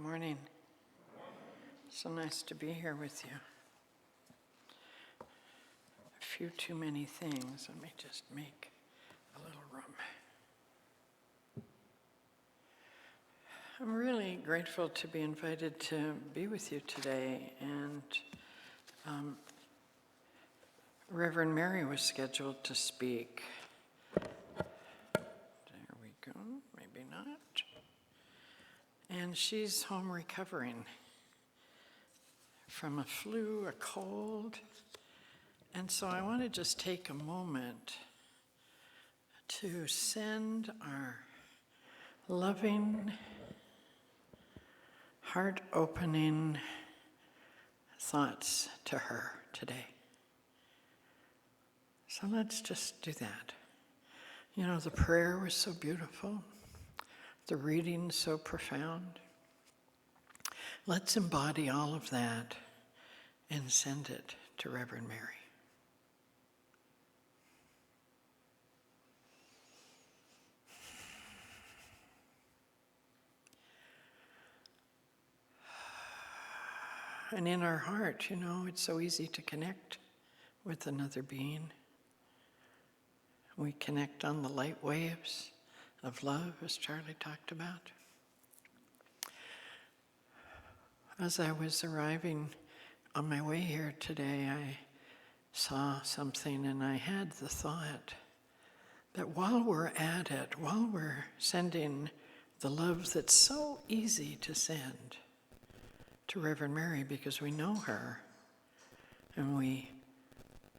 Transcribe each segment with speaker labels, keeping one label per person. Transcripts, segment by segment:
Speaker 1: Morning. So nice to be here with you. A few too many things. Let me just make a little room. I'm really grateful to be invited to be with you today, and Reverend Mary was scheduled to speak. There we go, maybe not. And she's home recovering from a flu, a cold. And so I want to just take a moment to send our loving, heart-opening thoughts to her today. So let's just do that. You know, the prayer was so beautiful. The reading so profound. Let's embody all of that and send it to Reverend Mary. And in our heart, you know, it's so easy to connect with another being. We connect on the light waves of love, as Charlie talked about. As I was arriving on my way here today, I saw something and I had the thought that while we're at it, while we're sending the love that's so easy to send to Reverend Mary because we know her and we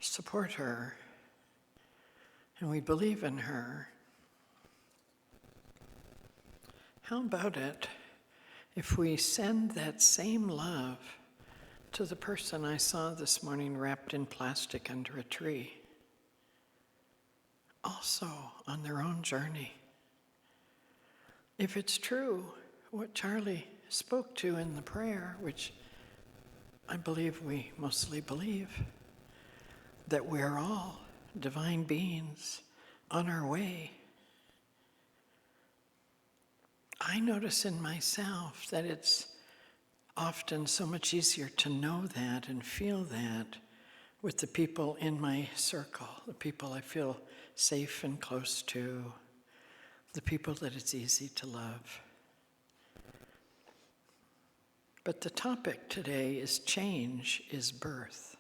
Speaker 1: support her and we believe in her, how about it if we send that same love to the person I saw this morning wrapped in plastic under a tree, also on their own journey? If it's true, what Charlie spoke to in the prayer, which I believe we mostly believe, that we're all divine beings on our way, I notice in myself that it's often so much easier to know that and feel that with the people in my circle, the people I feel safe and close to, the people that it's easy to love. But the topic today is change is birth.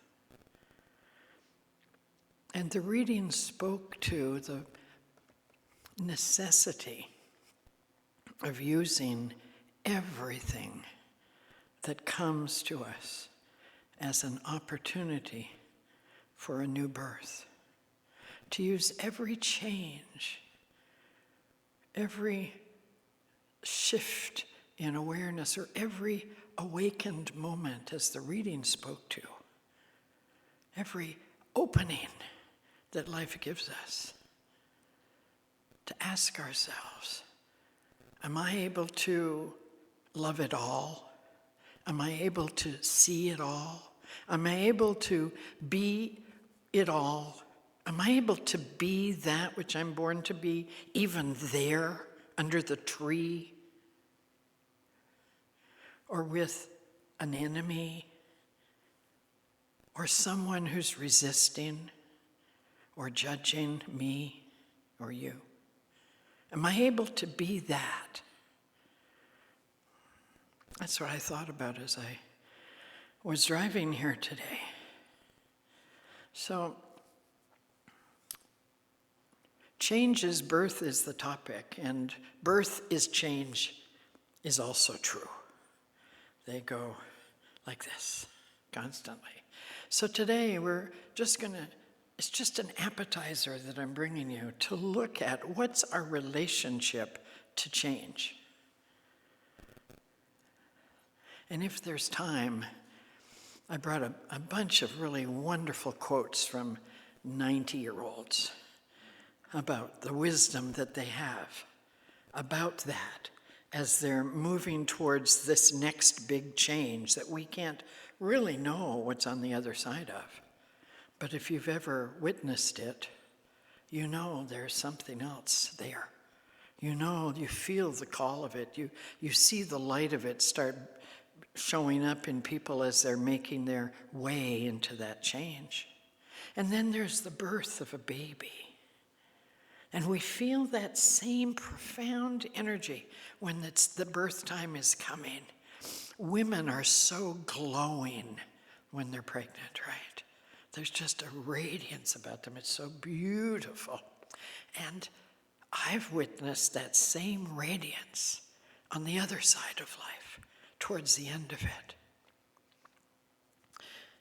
Speaker 1: And the reading spoke to the necessity of using everything that comes to us as an opportunity for a new birth. To use every change, every shift in awareness, or every awakened moment, as the reading spoke to, every opening that life gives us, to ask ourselves, am I able to love it all? Am I able to see it all? Am I able to be it all? Am I able to be that which I'm born to be, even there, under the tree? Or with an enemy? Or someone who's resisting or judging me or you? Am I able to be that? That's what I thought about as I was driving here today. So, change is birth is the topic, and birth is change is also true. They go like this constantly. So today it's just an appetizer that I'm bringing you to look at what's our relationship to change. And if there's time, I brought a bunch of really wonderful quotes from 90-year-olds about the wisdom that they have about that as they're moving towards this next big change that we can't really know what's on the other side of. But if you've ever witnessed it, you know there's something else there. You know, you feel the call of it. You see the light of it start showing up in people as they're making their way into that change. And then there's the birth of a baby. And we feel that same profound energy when the birth time is coming. Women are so glowing when they're pregnant, right? There's just a radiance about them. It's so beautiful. And I've witnessed that same radiance on the other side of life, towards the end of it.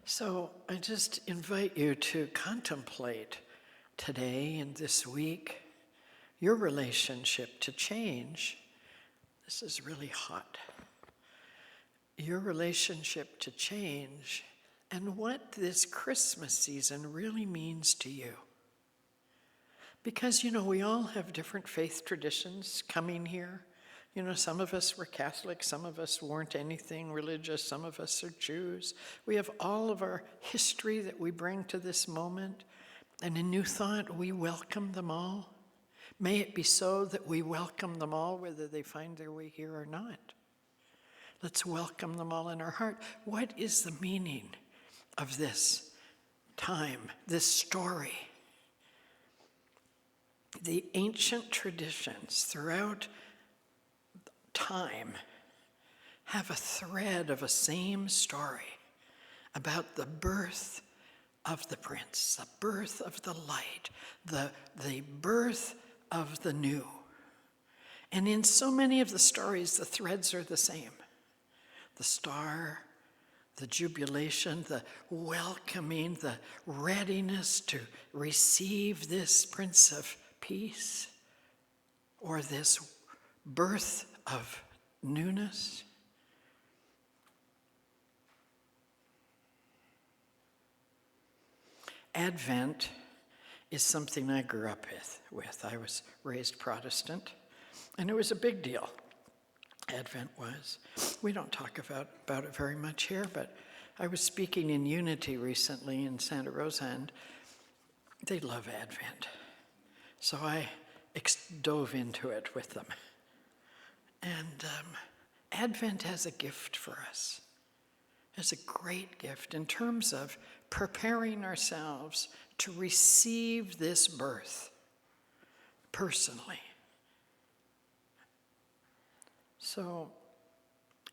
Speaker 1: So I just invite you to contemplate today and this week your relationship to change. This is really hot. Your relationship to change and what this Christmas season really means to you. Because, we all have different faith traditions coming here. Some of us were Catholic, some of us weren't anything religious, some of us are Jews. We have all of our history that we bring to this moment. And in New Thought, we welcome them all. May it be so that we welcome them all, whether they find their way here or not. Let's welcome them all in our heart. What is the meaning of this time, this story? The ancient traditions throughout time have a thread of a same story about the birth of the prince, the birth of the light, the birth of the new. And in so many of the stories, the threads are the same. The star, the jubilation, the welcoming, the readiness to receive this Prince of Peace, or this birth of newness. Advent is something I grew up with. I was raised Protestant, and it was a big deal. Advent was. We don't talk about it very much here, but I was speaking in Unity recently in Santa Rosa, and they love Advent. So I dove into it with them. And Advent has a gift for us. It's a great gift in terms of preparing ourselves to receive this birth personally. So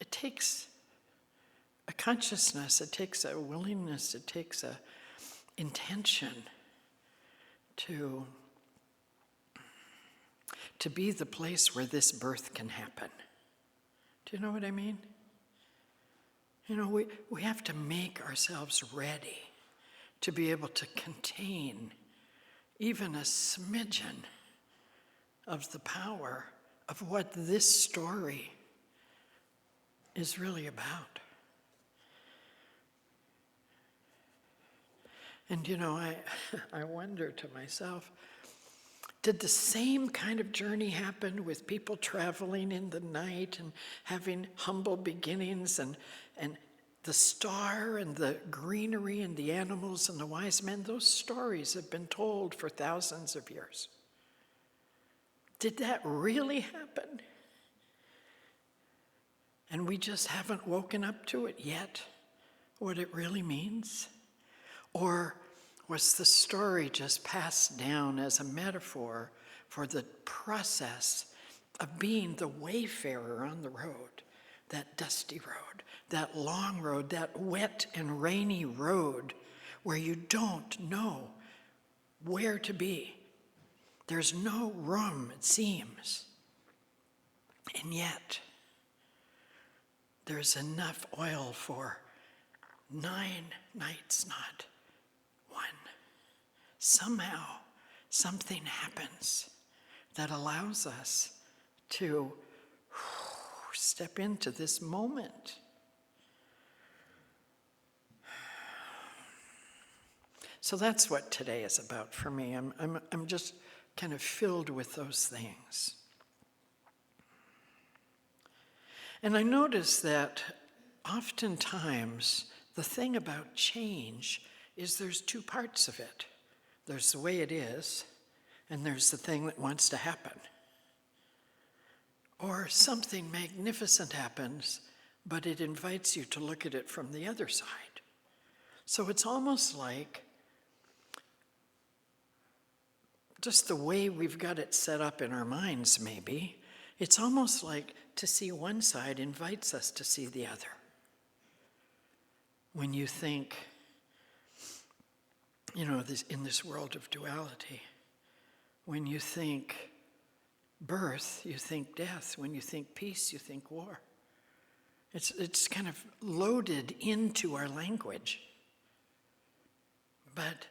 Speaker 1: it takes a consciousness, it takes a willingness, it takes a intention to be the place where this birth can happen. Do you know what I mean? We have to make ourselves ready to be able to contain even a smidgen of the power of what this story is really about. And I wonder to myself, did the same kind of journey happen with people traveling in the night and having humble beginnings and the star and the greenery and the animals and the wise men? Those stories have been told for thousands of years. Did that really happen? And we just haven't woken up to it yet, what it really means? Or was the story just passed down as a metaphor for the process of being the wayfarer on the road, that dusty road, that long road, that wet and rainy road where you don't know where to be? There's no room, it seems. And yet, there's enough oil for 9 nights, not one. Somehow, something happens that allows us to step into this moment. So that's what today is about for me. I'm just kind of filled with those things. And I notice that oftentimes the thing about change is there's 2 parts of it. There's the way it is, and there's the thing that wants to happen. Or something magnificent happens, but it invites you to look at it from the other side. So it's almost like just the way we've got it set up in our minds, maybe. It's almost like to see one side invites us to see the other. When you think, in this world of duality, when you think birth, you think death. When you think peace, you think war. It's kind of loaded into our language. But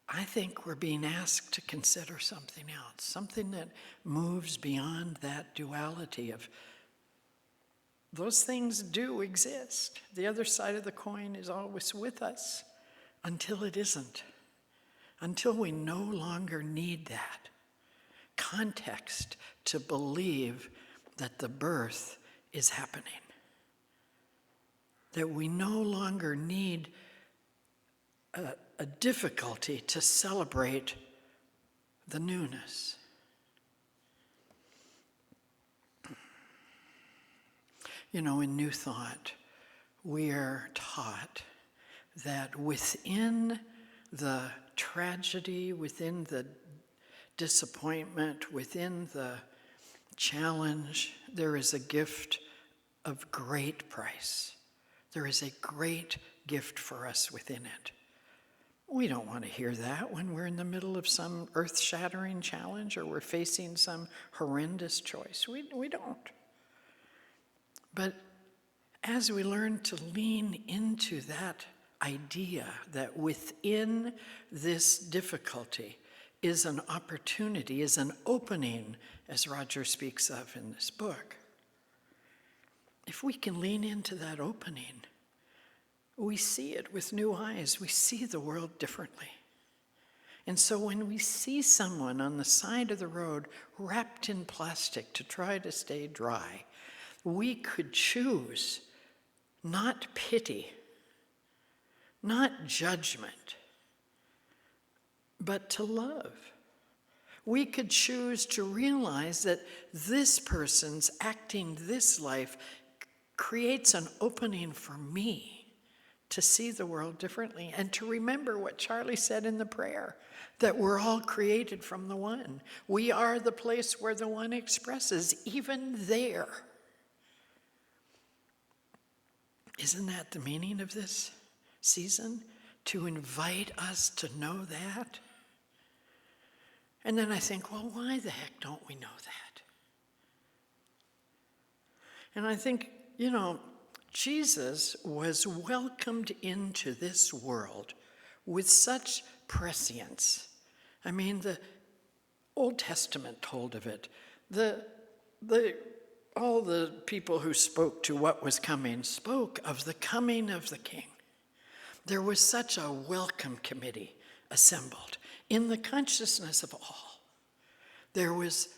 Speaker 1: I think we're being asked to consider something else, something that moves beyond that duality of those things do exist. The other side of the coin is always with us until it isn't, until we no longer need that context to believe that the birth is happening, that we no longer need a difficulty to celebrate the newness. In New Thought, we are taught that within the tragedy, within the disappointment, within the challenge, there is a gift of great price. There is a great gift for us within it. We don't want to hear that when we're in the middle of some earth-shattering challenge or we're facing some horrendous choice. We don't. But as we learn to lean into that idea that within this difficulty is an opportunity, is an opening, as Roger speaks of in this book, if we can lean into that opening, we see it with new eyes. We see the world differently. And so when we see someone on the side of the road wrapped in plastic to try to stay dry, we could choose not pity, not judgment, but to love. We could choose to realize that this person's acting this life creates an opening for me to see the world differently and to remember what Charlie said in the prayer, that we're all created from the one. We are the place where the one expresses, even there. Isn't that the meaning of this season? To invite us to know that? And then I think, well, why the heck don't we know that? And I think, Jesus was welcomed into this world with such prescience. I mean, the Old Testament told of it. All the people who spoke to what was coming spoke of the coming of the King. There was such a welcome committee assembled in the consciousness of all. There was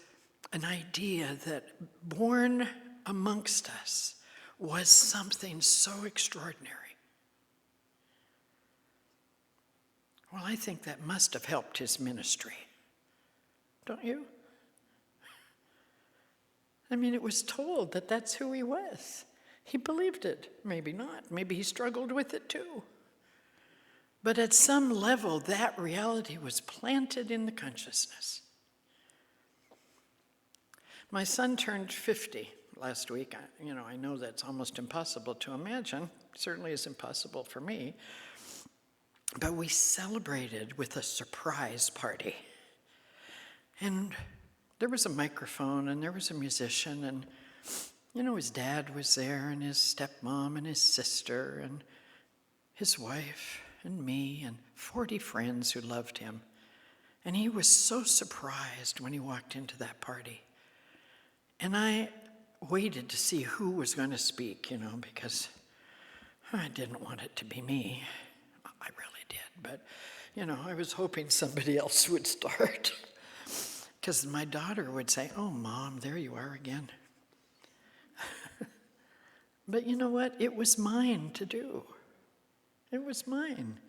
Speaker 1: an idea that born amongst us was something so extraordinary. Well, I think that must have helped his ministry. Don't you? I mean, it was told that that's who he was. He believed it. Maybe not. Maybe he struggled with it too. But at some level, that reality was planted in the consciousness. My son turned 50 last week. I know that's almost impossible to imagine. Certainly is impossible for me. But we celebrated with a surprise party. And there was a microphone and there was a musician and, his dad was there and his stepmom and his sister and his wife and me and 40 friends who loved him. And he was so surprised when he walked into that party. And I waited to see who was going to speak, because I didn't want it to be me. I really did, but, I was hoping somebody else would start. Because my daughter would say, "Oh, Mom, there you are again." But you know what? It was mine to do. It was mine.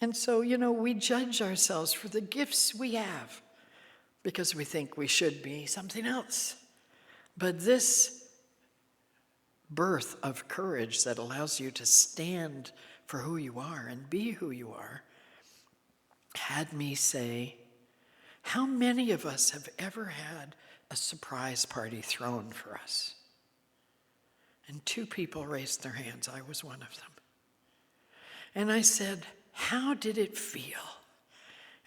Speaker 1: And so, we judge ourselves for the gifts we have because we think we should be something else. But this birth of courage that allows you to stand for who you are and be who you are had me say, how many of us have ever had a surprise party thrown for us? And 2 people raised their hands. I was one of them. And I said, how did it feel?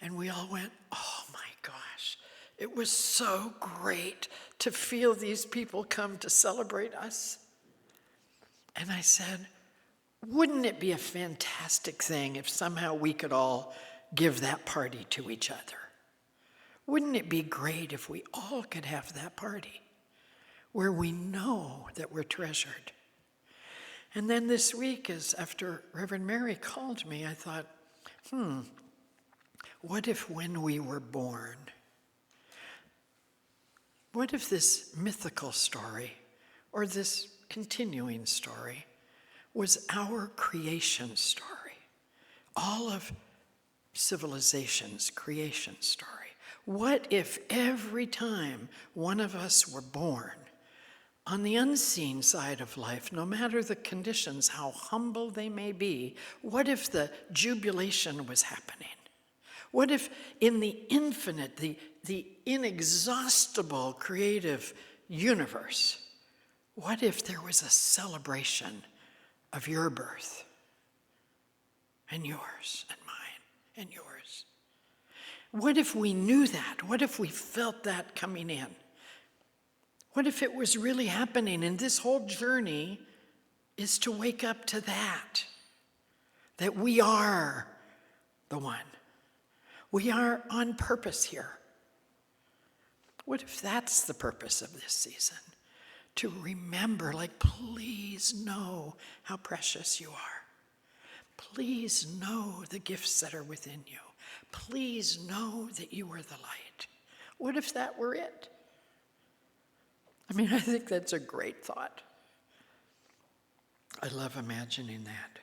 Speaker 1: And we all went, oh my gosh, it was so great to feel these people come to celebrate us. And I said, wouldn't it be a fantastic thing if somehow we could all give that party to each other? Wouldn't it be great if we all could have that party where we know that we're treasured? And then this week, as after Reverend Mary called me, I thought, what if when we were born, what if this mythical story or this continuing story was our creation story? All of civilization's creation story. What if every time one of us were born, on the unseen side of life, no matter the conditions, how humble they may be, what if the jubilation was happening? What if in the infinite, the inexhaustible creative universe, what if there was a celebration of your birth and yours and mine and yours? What if we knew that? What if we felt that coming in? What if it was really happening? And this whole journey is to wake up to that we are the one. We are on purpose here. What if that's the purpose of this season? To remember, please know how precious you are. Please know the gifts that are within you. Please know that you are the light. What if that were it? I think that's a great thought. I love imagining that.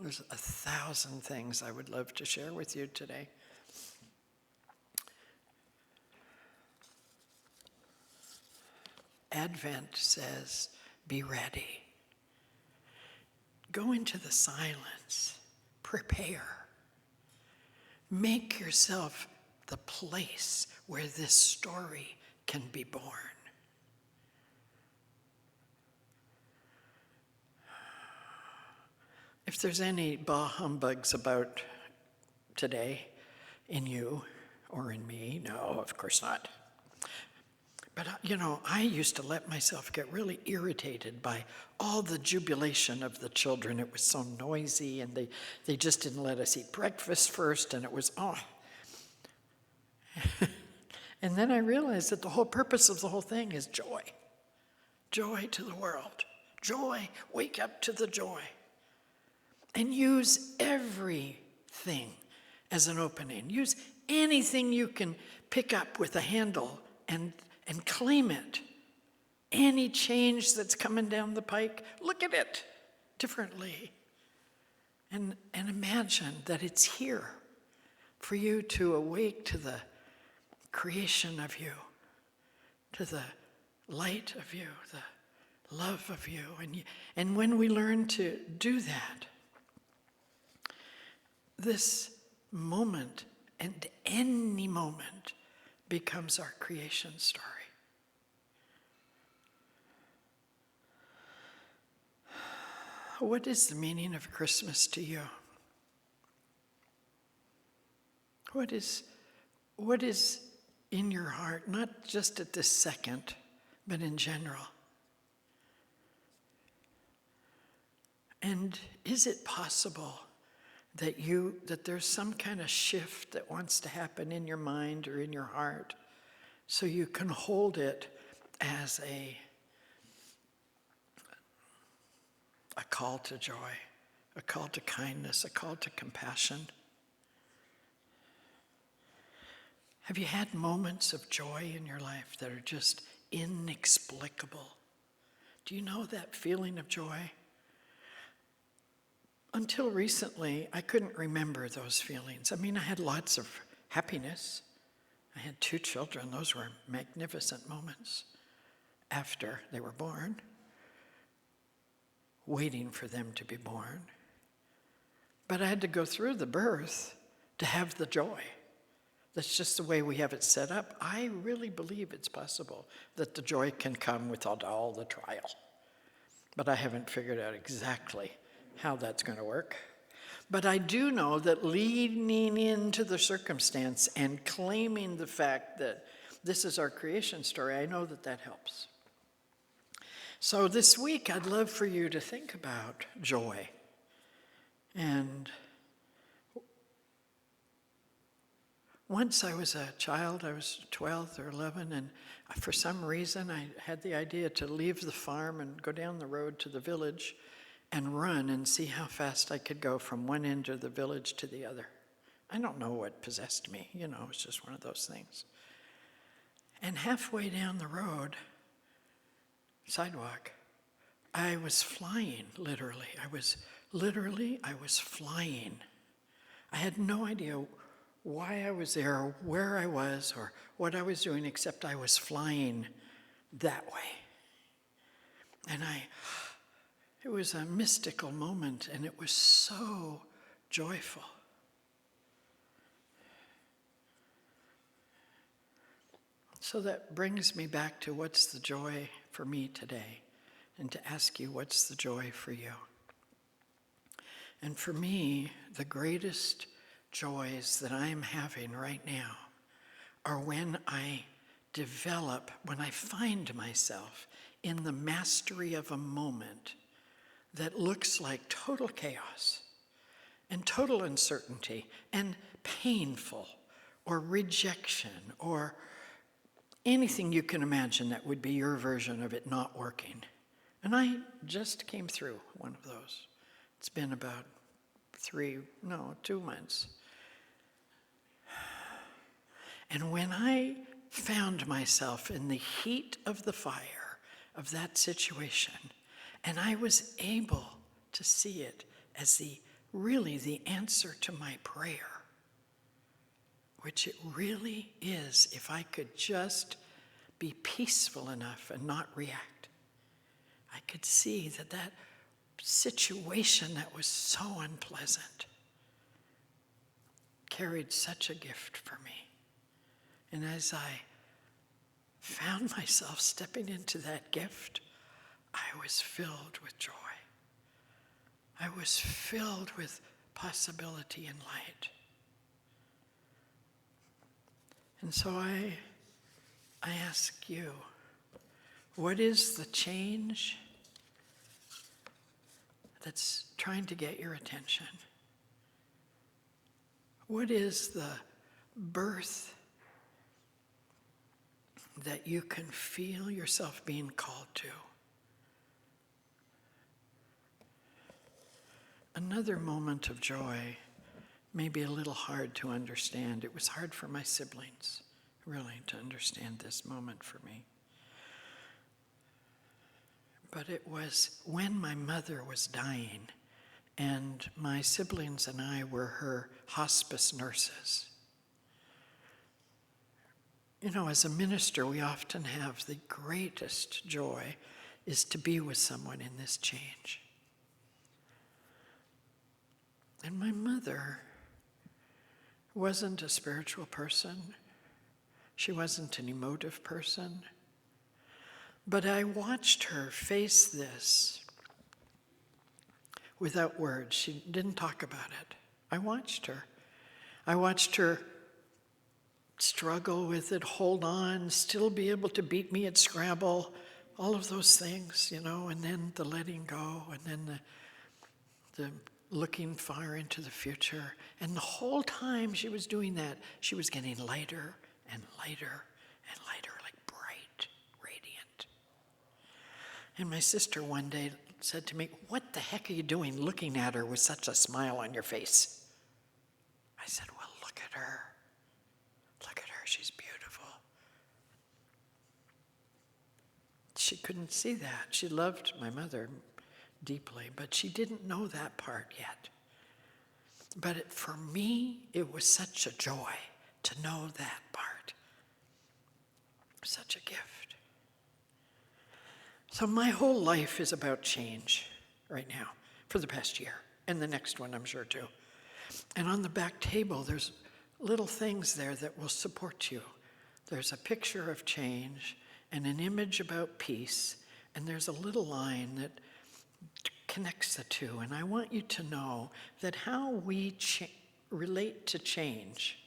Speaker 1: There's 1,000 things I would love to share with you today. Advent says, be ready. Go into the silence. Prepare. Make yourself the place where this story can be born. If there's any bah humbugs about today in you or in me, no, of course not. But, I used to let myself get really irritated by all the jubilation of the children. It was so noisy, and they just didn't let us eat breakfast first, and it was, And then I realized that the whole purpose of the whole thing is joy. Joy to the world. Joy, wake up to the joy. And use everything as an opening. Use anything you can pick up with a handle and claim it. Any change that's coming down the pike, look at it differently. And imagine that it's here for you to awake to the creation of you, to the light of you, the love of you. And when we learn to do that, this moment and any moment becomes our creation story. What is the meaning of Christmas to you? What is in your heart, not just at this second, but in general? And is it possible that there's some kind of shift that wants to happen in your mind or in your heart so you can hold it as a call to joy, a call to kindness, a call to compassion? Have you had moments of joy in your life that are just inexplicable? Do you know that feeling of joy? Until recently, I couldn't remember those feelings. I had lots of happiness. I had 2 children. Those were magnificent moments after they were born, waiting for them to be born. But I had to go through the birth to have the joy. That's just the way we have it set up. I really believe it's possible that the joy can come without all the trial. But I haven't figured out exactly how that's going to work. But I do know that leaning into the circumstance and claiming the fact that this is our creation story, I know that that helps. So this week, I'd love for you to think about joy. And once I was a child, I was 12 or 11, and for some reason I had the idea to leave the farm and go down the road to the village and run and see how fast I could go from one end of the village to the other. I don't know what possessed me, it's just one of those things. And halfway down the road, sidewalk, I was flying, literally. I was flying. I had no idea why I was there, or where I was, or what I was doing, except I was flying that way. And it was a mystical moment, and it was so joyful. So that brings me back to what's the joy for me today, and to ask you, what's the joy for you? And for me, the greatest joys that I'm having right now are when I find myself in the mastery of a moment that looks like total chaos and total uncertainty and painful or rejection or anything you can imagine that would be your version of it not working. And I just came through one of those. It's been about 2 months. And when I found myself in the heat of the fire of that situation, and I was able to see it as the answer to my prayer, which it really is, if I could just be peaceful enough and not react, I could see that situation that was so unpleasant carried such a gift for me. And as I found myself stepping into that gift, I was filled with joy. I was filled with possibility and light. And so I ask you, what is the change that's trying to get your attention? What is the birth that you can feel yourself being called to? Another moment of joy may be a little hard to understand. It was hard for my siblings, really, to understand this moment for me. But it was when my mother was dying, and my siblings and I were her hospice nurses. As a minister, we often have the greatest joy is to be with someone in this change. And my mother wasn't a spiritual person. She wasn't an emotive person. But I watched her face this without words. She didn't talk about it. I watched her. I watched her struggle with it, hold on, still be able to beat me at Scrabble, all of those things, and then the letting go, and then the looking far into the future. And the whole time she was doing that, she was getting lighter and lighter and lighter, like bright, radiant. And my sister one day said to me, "What the heck are you doing looking at her with such a smile on your face?" I said, "Well, look at her. Look at her, she's beautiful." She couldn't see that. She loved my mother deeply, but she didn't know that part yet. But for me, it was such a joy to know that part. Such a gift. So my whole life is about change right now, for the past year, and the next one I'm sure too. And on the back table, there's little things there that will support you. There's a picture of change and an image about peace, and there's a little line that connects the two. And I want you to know that how we relate to change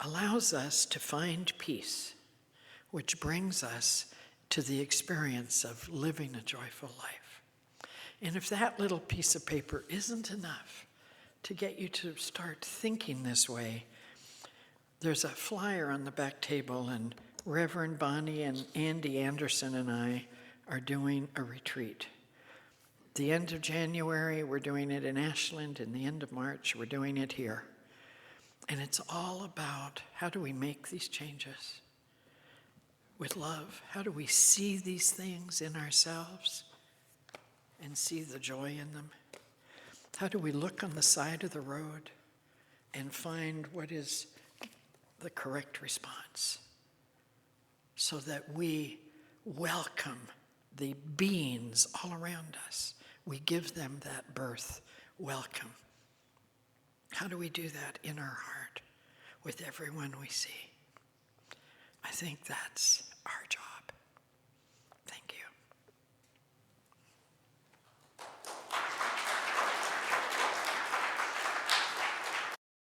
Speaker 1: allows us to find peace, which brings us to the experience of living a joyful life. And if that little piece of paper isn't enough to get you to start thinking this way, there's a flyer on the back table, and Reverend Bonnie and Andy Anderson and I are doing a retreat. The end of January, we're doing it in Ashland, and the end of March, we're doing it here. And it's all about how do we make these changes with love? How do we see these things in ourselves and see the joy in them? How do we look on the side of the road and find what is the correct response so that we welcome the beings all around us? We give them that birth welcome. How do we do that in our heart with everyone we see? I think that's our job.